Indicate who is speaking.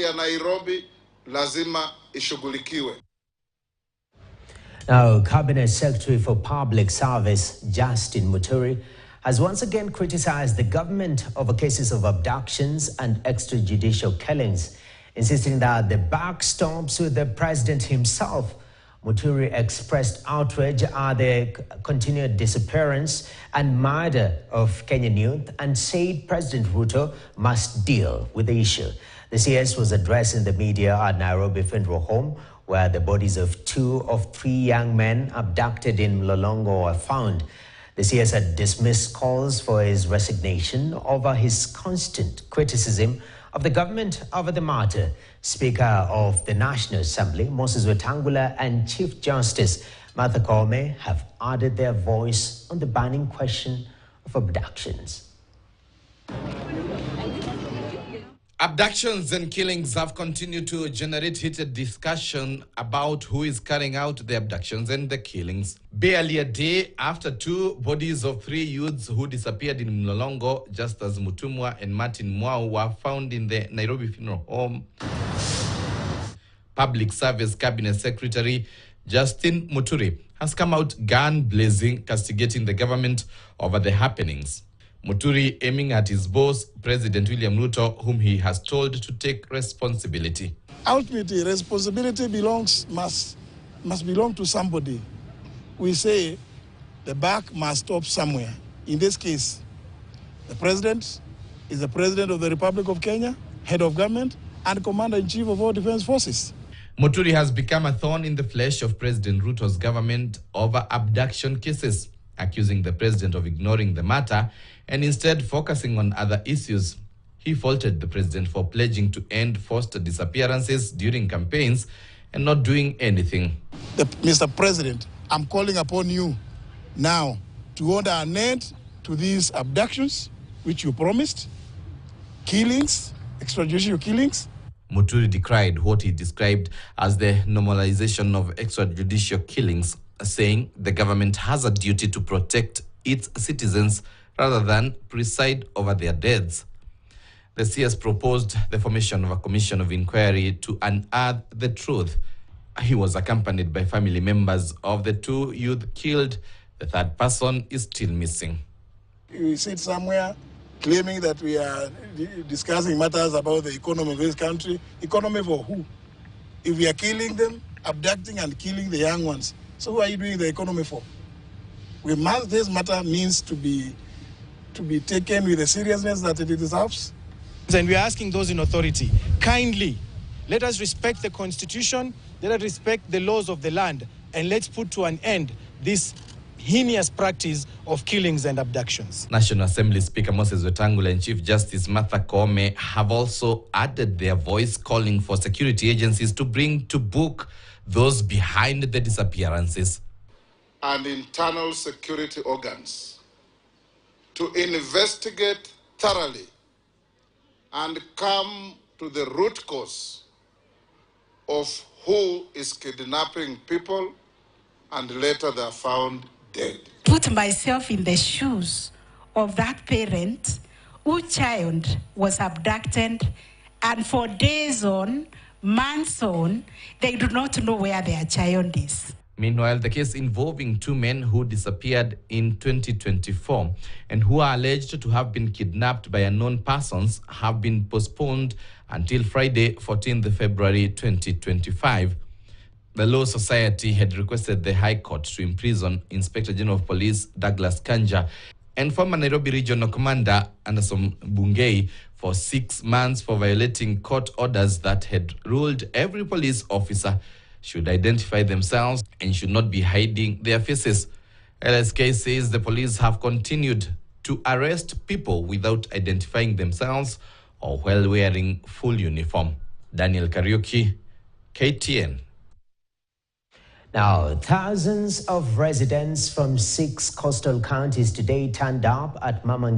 Speaker 1: ya Nairobi lazima ishughulikiwe.
Speaker 2: Now, Cabinet Secretary for Public Service, Justin Muturi, has once again criticized the government over cases of abductions and extrajudicial killings, insisting that the buck stops with the president himself. Muturi expressed outrage at the continued disappearance and murder of Kenyan youth and said President Ruto must deal with the issue. The CS was addressing the media at Nairobi Funeral Home, where the bodies of 2 of 3 young men abducted in Mlolongo were found. The CS had dismissed calls for his resignation over his constant criticism of the government over the matter. Speaker of the National Assembly, Moses Wetangula, and Chief Justice Martha Koome have added their voice on the burning question of abductions.
Speaker 3: Abductions and killings have continued to generate heated discussion about who is carrying out the abductions and the killings. Barely a day after 2 bodies of 3 youths who disappeared in Mlolongo, Justus Mutumwa and Martin Mwau, were found in the Nairobi Funeral Home, Public Service Cabinet Secretary Justin Muturi has come out gun-blazing, castigating the government over the happenings. Muturi aiming at his boss, President William Ruto, whom he has told to take responsibility.
Speaker 4: Ultimately, responsibility must belong to somebody. We say the buck must stop somewhere. In this case, the president is the president of the Republic of Kenya, head of government, and commander-in-chief of all defense forces.
Speaker 3: Muturi has become a thorn in the flesh of President Ruto's government over abduction cases, accusing the president of ignoring the matter and instead focusing on other issues. He faulted the president for pledging to end forced disappearances during campaigns and not doing anything.
Speaker 4: Mr. President, I'm calling upon you now to order an end to these abductions, which you promised, killings, extrajudicial killings.
Speaker 3: Muturi decried what he described as the normalization of extrajudicial killings, saying the government has a duty to protect its citizens rather than preside over their deaths. The CS proposed the formation of a commission of inquiry to unearth the truth. He was accompanied by family members of the 2 youth killed. The 3rd person is still missing.
Speaker 4: We sit somewhere claiming that we are discussing matters about the economy of this country. Economy for who? If we are killing them, abducting and killing the young ones, so who are you doing the economy for? This matter means to be taken with the seriousness that it deserves.
Speaker 5: And we are asking those in authority, kindly, let us respect the Constitution, let us respect the laws of the land, and let's put to an end this heinous practice of killings and abductions.
Speaker 3: National Assembly Speaker Moses Wetangula and Chief Justice Martha Koome have also added their voice, calling for security agencies to bring to book those behind the disappearances.
Speaker 1: And internal security organs to investigate thoroughly and come to the root cause of who is kidnapping people and later they are found dead.
Speaker 6: Put myself in the shoes of that parent whose child was abducted, and for days on, months on, they do not know where their child is.
Speaker 3: Meanwhile, the case involving 2 men who disappeared in 2024 and who are alleged to have been kidnapped by unknown persons have been postponed until Friday, 14th February 2025. The Law Society had requested the High Court to imprison Inspector General of Police Douglas Kanja and former Nairobi Regional Commander Anderson Bungei for 6 months for violating court orders that had ruled every police officer should identify themselves and should not be hiding their faces. LSK says the police have continued to arrest people without identifying themselves or while wearing full uniform. Daniel Kariuki, KTN.
Speaker 2: Now, thousands of residents from 6 coastal counties today turned up at Mamangi